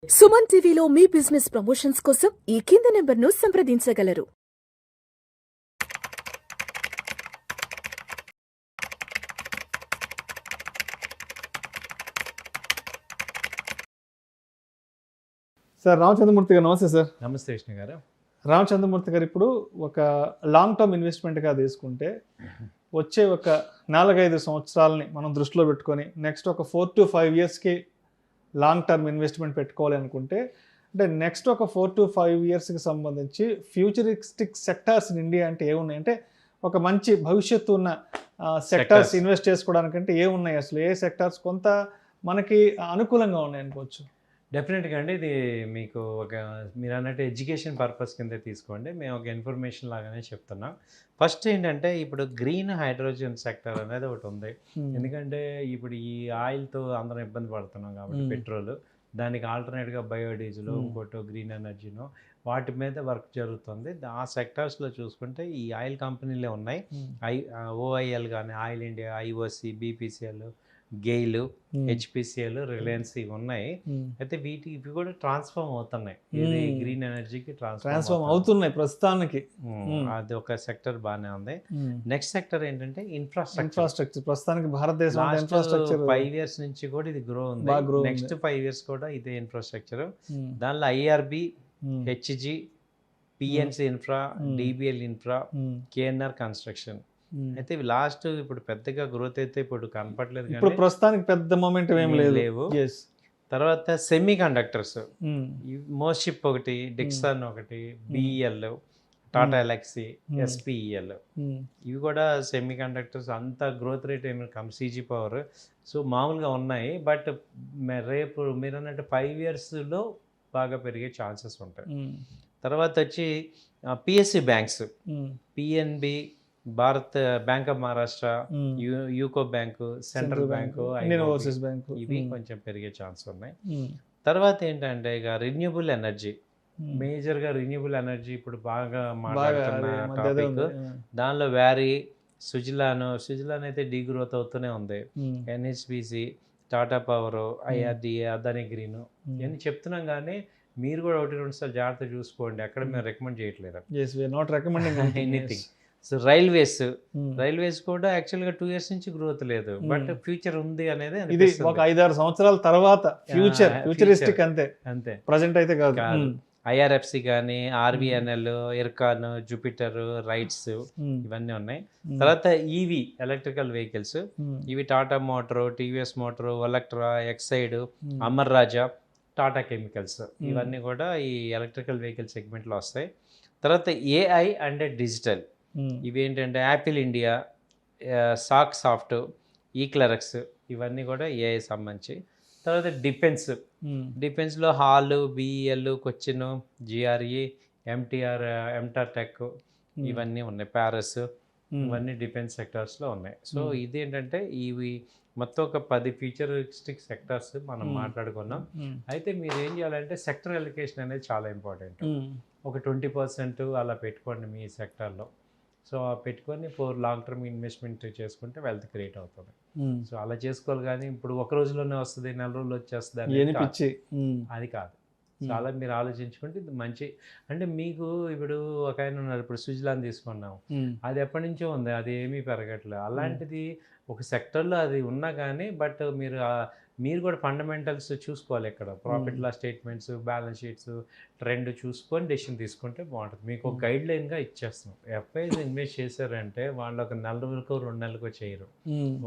సుమన్ టీవీలో మీ business promotions కోసం ఈ కింది నెంబర్ను సంప్రదించగలరు. సార్ రామచంద్రమూర్తి గారు నమస్తే సార్. నమస్తే విష్ణు గారు. రామచంద్రమూర్తి గారు ఇప్పుడు ఒక లాంగ్ టర్మ్ ఇన్వెస్ట్మెంట్గా తీసుకుంటే వచ్చే ఒక 4-5 సంవత్సరాలని మనం దృష్టిలో పెట్టుకొని నెక్స్ట్ ఒక 4 to 5 ఇయర్స్కి లాంగ్ టర్మ్ ఇన్వెస్ట్మెంట్ పెట్టుకోవాలి అనుకుంటే అంటే నెక్స్ట్ ఒక 4 to 5 ఇయర్స్కి సంబంధించి ఫ్యూచరిస్టిక్ సెక్టార్స్ ఇన్ ఇండియా అంటే ఏమున్నాయి, అంటే ఒక మంచి భవిష్యత్తు ఉన్న సెక్టార్స్ ఇన్వెస్ట్ చేసుకోవడానికంటే ఏమున్నాయి, అసలు ఏ సెక్టార్స్ కొంత మనకి అనుకూలంగా ఉన్నాయి అనుకోవచ్చు? డెఫినెట్గా అండి, ఇది మీకు ఒక మీరు అన్నట్టు ఎడ్యుకేషన్ పర్పస్ కింద తీసుకోండి. మేము ఒక ఇన్ఫర్మేషన్ లాగానే చెప్తున్నాం. ఫస్ట్ ఏంటంటే ఇప్పుడు గ్రీన్ హైడ్రోజన్ సెక్టర్ అనేది ఒకటి ఉంది. ఎందుకంటే ఇప్పుడు ఈ ఆయిల్తో అందరం ఇబ్బంది పడుతున్నాం కాబట్టి పెట్రోల్, దానికి ఆల్టర్నేట్గా బయోడీజిల్, ఇంకోటి గ్రీన్ ఎనర్జీనో వాటి మీద వర్క్ జరుగుతుంది. ఆ సెక్టార్స్లో చూసుకుంటే ఈ ఆయిల్ కంపెనీలే ఉన్నాయి. ఓఐఎల్ కానీ, oil India, IOC, BPCL, GAIL, HPCL, Reliance ఇవి ఉన్నాయి. అయితే ఇవి కూడా ట్రాన్స్ఫార్మ్ అవుతున్నాయి. ఇది గ్రీన్ ఎనర్జీకి ట్రాన్స్ఫార్మ్ అవుతున్నాయి ప్రస్తుతానికి. అది ఒక సెక్టర్ బాగానే ఉంది. నెక్స్ట్ సెక్టర్ ఏంటంటే ఇన్ఫ్రాస్ట్రక్చర్. ప్రస్తుతానికి భారతదేశం 5 years నుంచి కూడా ఇది గ్రో ఉంది. నెక్స్ట్ 5 years కూడా ఇదే ఇన్ఫ్రాస్ట్రక్చర్. దానిలో IRB, HG, PNC infra, DBL infra, KNR construction. అయితే లాస్ట్ ఇప్పుడు పెద్దగా గ్రోత్ అయితే ఇప్పుడు కనపడలేదు, ఇప్పుడు ప్రస్తుతానికి పెద్ద మొమెంటం ఏం లేవు. తర్వాత సెమీ కండక్టర్స్, మోషిప్ ఒకటి, డిక్సన్ ఒకటి, బిఈఎల్, టాటా ఎలక్సీ, ఎస్పిఈఎల్, ఇవి కూడా సెమీ కండక్టర్స్. అంత గ్రోత్ రేట్ ఏమి సీజీ పవర్ సో మామూలుగా ఉన్నాయి. బట్ రేపు మీరు అన్నట్టు 5 yearsలో బాగా పెరిగే ఛాన్సెస్ ఉంటాయి. తర్వాత వచ్చి PSC banks, PNB, Bharat bank of Maharashtra, UCO bank, central bank, ఇవి కొంచెం పెరిగే ఛాన్స్ ఉన్నాయి. తర్వాత ఏంటంటే ఇక రిన్యూబుల్ ఎనర్జీ, మేజర్గా రిన్యూబుల్ ఎనర్జీ ఇప్పుడు బాగా మాట్లాడుతున్న టాపిక్. దానిలో వ్యారీ, సుజలాన్ అయితే డీగ్రోత్ అవుతూనే ఉంది. NHPC, Tata power, IRDA, Adani green, ఇవన్నీ చెప్తున్నాం. కానీ మీరు కూడా 1-2 సార్లు జాగ్రత్త చూసుకోండి. ఎక్కడ మేము రికమెండ్ చేయట్లేదు ఎనీథింగ్. సో రైల్వేస్ కూడా యాక్చువల్గా 2 years నుంచి గ్రోత్ లేదు, బట్ ఫ్యూచర్ ఉంది అనేది ఇది ఒక 5-6 సంవత్సరాల తర్వాత ఫ్యూచరిస్టిక్ అంతే ప్రజెంట్ అయితే కాదు. ఐఆర్ఎఫ్సి కానీ, ఆర్వీఎన్ఎల్, ఇర్కాన్, జూపిటర్, రైట్స్, ఇవన్నీ ఉన్నాయి. తర్వాత ఈవీ, ఎలక్ట్రికల్ వెహికల్స్, ఇవి Tata motor, TVS motor, Olectra, Exide, Amar Raja, Tata chemicals, ఇవన్నీ కూడా ఈ ఎలక్ట్రికల్ వెహికల్ సెగ్మెంట్లో వస్తాయి. తర్వాత ఏఐ అండ్ డిజిటల్, ఇవి ఏంటంటే Apple India, Saksoft, eClerx, ఇవన్నీ కూడా ఏఐ సంబంధించి. తర్వాత డిఫెన్స్లో హాల్, బిఈఎల్, కొచ్చిన్, జిఆర్ఈ, ఎంటార్ టెక్, ఇవన్నీ ఉన్నాయి. ప్యారస్, ఇవన్నీ డిఫెన్స్ సెక్టార్స్లో ఉన్నాయి. సో ఇదేంటంటే ఇవి మొత్తం ఒక 10 ఫ్యూచరిస్టిక్ సెక్టార్స్ మనం మాట్లాడుకున్నాం. అయితే మీరు ఏం చేయాలంటే సెక్టర్ అలికేషన్ అనేది చాలా ఇంపార్టెంట్. ఒక 20% అలా పెట్టుకోండి మీ సెక్టార్లో. సో పెట్టుకొని లాంగ్ టర్మ్ ఇన్వెస్ట్మెంట్ చేసుకుంటే వెల్త్ క్రియేట్ అవుతుంది. సో అలా చేసుకోవాలి. కానీ ఇప్పుడు ఒక రోజులోనే వస్తుంది, 4 రోజులు వచ్చేస్తుంది అది కాదు. సో అలా మీరు ఆలోచించుకుంటే ఇది మంచి. అంటే మీకు ఇప్పుడు ఒక ఆయన ఉన్నారు, ఇప్పుడు సుజలాన్ తీసుకున్నాము, అది ఎప్పటి నుంచో ఉంది, అది ఏమీ పెరగట్లేదు. అలాంటిది ఒక సెక్టర్లో అది ఉన్నా కానీ బట్ మీరు కూడా ఫండమెంటల్స్ చూసుకోవాలి. ఇక్కడ profit loss statements, balance sheets, trend చూసుకొని డెసిషన్ తీసుకుంటే బాగుంటుంది. మీకు ఒక గైడ్ లైన్గా ఇచ్చేస్తాం. ఎఫ్ఐస్ ఇన్వెస్ట్ చేశారంటే వాళ్ళు ఒక 4 నెలలకు 2 నెలలకు చేయరు,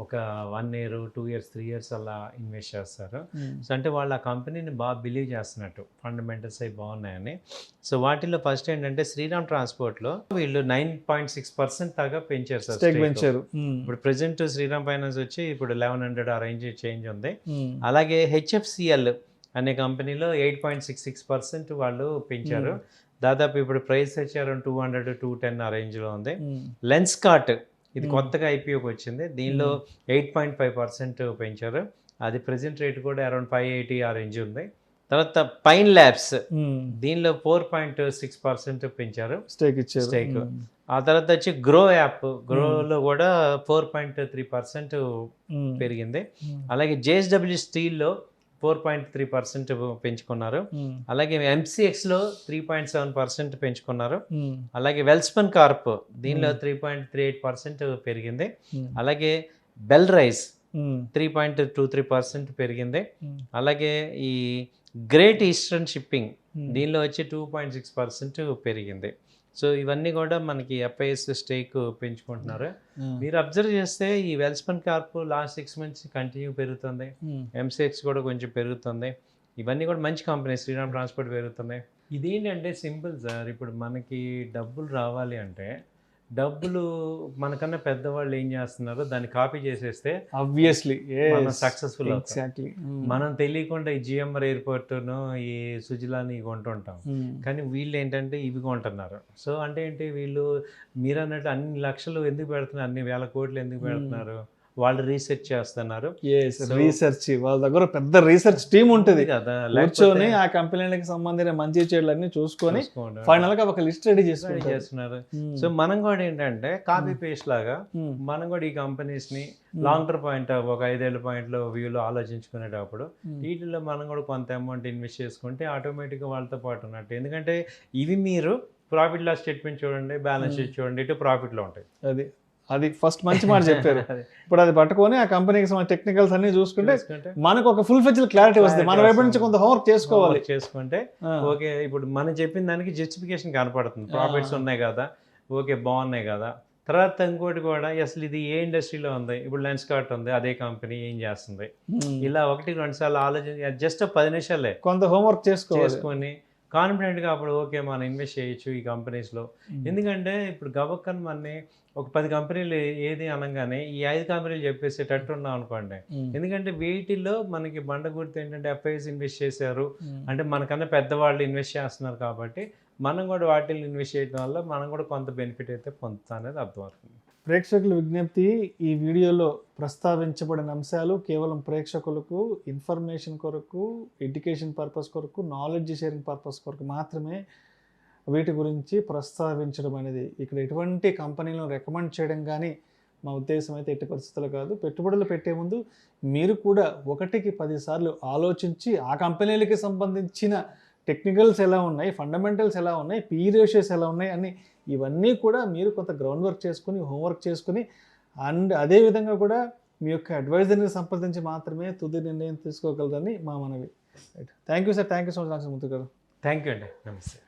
ఒక 1 year, 2 years, 3 years అలా ఇన్వెస్ట్ చేస్తారు. సో అంటే వాళ్ళు ఆ కంపెనీని బాగా బిలీవ్ చేస్తున్నట్టు, ఫండమెంటల్స్ అవి బాగున్నాయని. సో వాటిలో ఫస్ట్ ఏంటంటే శ్రీరామ్ ట్రాన్స్పోర్ట్లో వీళ్ళు 9.6% దాకా పెంచారు సార్. ఇప్పుడు ప్రెసెంట్ శ్రీరామ్ ఫైనాన్స్ వచ్చి ఇప్పుడు 1100 ఆ రేంజ్ చేంజ్ ఉంది. అలాగే హెచ్ఎఫ్సిఎల్ అనే కంపెనీలో 8.66% వాళ్ళు పెంచారు. దాదాపు ఇప్పుడు ప్రైస్ వచ్చి అరౌండ్ 200-210 ఆ రేంజ్లో ఉంది. లెన్స్కార్ట్, ఇది కొత్తగా ఐపీఓకి వచ్చింది, దీనిలో 8.5% పెంచారు. అది ప్రెజెంట్ రేట్ కూడా అరౌండ్ 580 ఆ రేంజ్ ఉంది. తర్వాత పైన్ ల్యాబ్స్, దీనిలో 4.6% పెంచారు స్టేక్. ఆ తర్వాత వచ్చి గ్రోలో కూడా 4.3% పెరిగింది. అలాగే జేఎస్డబ్ల్యూ స్టీల్లో 4.3% పెంచుకున్నారు. అలాగే ఎంసీఎక్స్లో 3.7% పెంచుకున్నారు. అలాగే వెల్స్పన్ కార్ప్ దీనిలో 3.38% పెరిగింది. అలాగే బెల్ రైస్ 3.23% పెరిగింది. అలాగే ఈ గ్రేట్ ఈస్టర్న్ షిప్పింగ్ దీనిలో వచ్చి 2.6% పెరిగింది. సో ఇవన్నీ కూడా మనకి ఎఫ్ఐఎస్ స్టేక్ పెంచుకుంటున్నారు. మీరు అబ్జర్వ్ చేస్తే ఈ Welspun Corp last 6 months continue పెరుగుతుంది. ఎంసీఎక్స్ కూడా కొంచెం పెరుగుతుంది. ఇవన్నీ కూడా మంచి కంపెనీ. శ్రీరామ్ ట్రాన్స్పోర్ట్ పెరుగుతుంది. ఇదేంటంటే సింపుల్ సార్, ఇప్పుడు మనకి డబ్బులు రావాలి అంటే డబ్బులు మనకన్నా పెద్దవాళ్ళు ఏం చేస్తున్నారో దాన్ని కాపీ చేసేస్తే ఆబ్వియస్లీ మనం సక్సెస్ఫుల్ అవుతాం. ఎగ్జాక్ట్లీ. మనం తెలియకుండా ఈ జిఎంఆర్ ఎయిర్పోర్ట్ను ఈ సుజలాని కొంటుంటాం, కానీ వీళ్ళు ఏంటంటే ఇవి కొంటున్నారు. సో అంటే ఏంటి, వీళ్ళు మీరు అన్నట్టు అన్ని లక్షలు ఎందుకు పెడుతున్నారు, అన్ని వేల కోట్లు ఎందుకు పెడుతున్నారు, వాళ్ళు రీసెర్చ్ చేస్తున్నారు. రీసెర్చ్ వాళ్ళ దగ్గర పెద్ద రీసెర్చ్ టీమ్ ఉంటుంది కదా, కూర్చొని ఆ కంపెనీలకు సంబంధించిన మంచి చెడులు అన్ని చూసుకొని ఫైనల్ గా ఒక లిస్ట్ రెడీ చేస్తున్నారు. సో మనం కూడా ఏంటంటే కాపీ పేస్ట్ లాగా మనం కూడా ఈ కంపెనీస్ ని లాంగ్ టర్మ్ పాయింట్ ఒక 5 ఏళ్ల పాయింట్లో వ్యూలో ఆలోచించుకునేటప్పుడు వీటిలో మనం కూడా కొంత అమౌంట్ ఇన్వెస్ట్ చేసుకుంటే ఆటోమేటిక్గా వాళ్ళతో పాటు ఉన్నట్టు. ఎందుకంటే ఇవి మీరు ప్రాఫిట్ లాస్ స్టేట్మెంట్ చూడండి, బ్యాలెన్స్ షీట్ చూడండి, ఇటు ప్రాఫిట్లో ఉంటాయి. అది ఫస్ట్ మంచి మాట చెప్పారు. ఇప్పుడు అది పట్టుకొని ఆ కంపెనీకి సంబంధించిన టెక్నికల్స్ అన్ని చూసుకుంటే మనకు ఒక ఫుల్ ఫ్లెడ్జ్డ్ క్లారిటీ వస్తుంది. మన వైపు నుంచి కొంత హోంవర్క్ చేసుకుంటే ఓకే, ఇప్పుడు మనం చెప్పిన దానికి జస్టిఫికేషన్ కనపడుతుంది. ప్రాఫిట్స్ ఉన్నాయి కదా, ఓకే బాగున్నాయి కదా. తర్వాత ఇంకోటి కూడా అసలు ఇది ఏ ఇండస్ట్రీలో ఉంది, ఇప్పుడు లెన్స్ కార్ట్ ఉంది, అదే కంపెనీ ఏం చేస్తుంది, ఇలా 1-2 సార్లు ఆలోచించి జస్ట్ 10 నిమిషాలే కొంత హోంవర్క్ చేసుకొని కాన్ఫిడెంట్గా అప్పుడు ఓకే మనం ఇన్వెస్ట్ చేయొచ్చు ఈ కంపెనీస్లో. ఎందుకంటే ఇప్పుడు గబక్కన్ మనని ఒక 10 కంపెనీలు ఏది అనగానే ఈ 5 కంపెనీలు చెప్పేసేటట్టు ఉన్నాం అనుకోండి. ఎందుకంటే వీటిల్లో మనకి బండ గుర్తు ఏంటంటే ఎఫ్ఐఎస్ ఇన్వెస్ట్ చేశారు అంటే మనకన్నా పెద్దవాళ్ళు ఇన్వెస్ట్ చేస్తున్నారు కాబట్టి మనం కూడా వాటిని ఇన్వెస్ట్ చేయడం వల్ల మనం కూడా కొంత బెనిఫిట్ అయితే పొందుతాం అనేది అర్థమవుతుంది. ప్రేక్షకుల విజ్ఞప్తి, ఈ వీడియోలో ప్రస్తావించబడిన అంశాలు కేవలం ప్రేక్షకులకు ఇన్ఫర్మేషన్ కొరకు, ఎడ్యుకేషన్ పర్పస్ కొరకు, నాలెడ్జ్ షేరింగ్ పర్పస్ కొరకు మాత్రమే వీటి గురించి ప్రస్తావించడం అనేది. ఇక్కడ ఎటువంటి కంపెనీలను రికమెండ్ చేయడం కానీ మా ఉద్దేశం అయితే ఎట్టి పరిస్థితులు కాదు. పెట్టుబడులు పెట్టే ముందు మీరు కూడా 1కి 10 సార్లు ఆలోచించి ఆ కంపెనీలకి సంబంధించిన టెక్నికల్స్ ఎలా ఉన్నాయి, ఫండమెంటల్స్ ఎలా ఉన్నాయి, పీ రేషియోస్ ఎలా ఉన్నాయి అని ఇవన్నీ కూడా మీరు కొంత గ్రౌండ్ వర్క్ చేసుకుని, హోంవర్క్ చేసుకుని, అండ్ అదేవిధంగా కూడా మీ యొక్క అడ్వైజర్ని సంప్రదించి మాత్రమే తుది నిర్ణయం తీసుకోగలరని మా మనవి. Thank you sir, thank you so much Muthu గారు. థ్యాంక్ యూ అండి, నమస్తే.